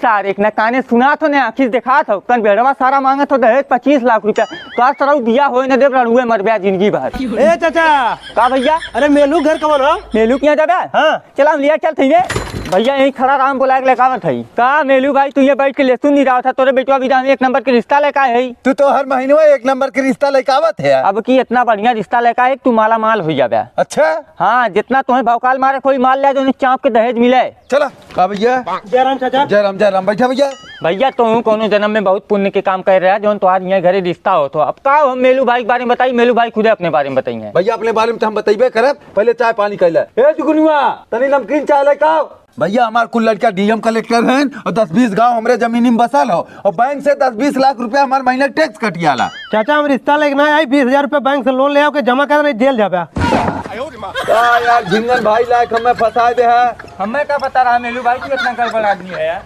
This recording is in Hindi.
सार एक न काने सुना तो ने आखिर देखा था कन बेड़वा सारा मांगा तो दहेज 25 लाख रुपया तो आज तरह दिया हो न देख रहुए मर गया जिंदगी भर। ए चाचा का भैया अरे मेलू घर कवन हो? मेलू किया जाबे? हाँ चला हम लिया चल थई भैया यही खड़ा राम बोला के लेकावत है का मेलू भाई तू ये बैठ के ले सुन नहीं रहा था तोरे बेटवा भी एक नंबर के रिश्ता लेका है। तू तो हर महीने एक नंबर के रिश्ता लेके आवत है। अब की इतना बढ़िया रिश्ता लेका है तू माला माल हो जाबे। अच्छा हाँ जितना तुम्हें भौकाल मारे कोई माल ले जो चाँप के दहेज मिले। चला का भैया जयराम चाचा जय राम बैठा भैया। भैया तुम कोनो जन्म में बहुत पुण्य के काम कर रहा है जो तुम्हारे यहाँ घरे रिश्ता हो तो अब का हम मेलू भाई के बारे में बताइए। मेलू भाई खुदे अपने बारे में बताइए। भैया अपने बारे में तो हम बताइबे करब पहले चाय पानी कैला ए जुगनुआ तनी नमकीन चाय लेका भैया। हमार कुल लड़का डीएम कलेक्टर हैं और 10-20 गांव हमरे जमीनी में बसल हो और बैंक से 10-20 लाख रुपया हमारे महीने टैक्स कटियाला। चाचा हम रिश्ता लेके ना आई 20,000 रुपया बैंक से लोन ले आओ के जमा कर नहीं जेल जाबे। यार झिंगन भाई लायक हमें फंसा दे है। हमें क्या बता रहा मेलू भाई तू इतना गड़बड़ आदमी है यार।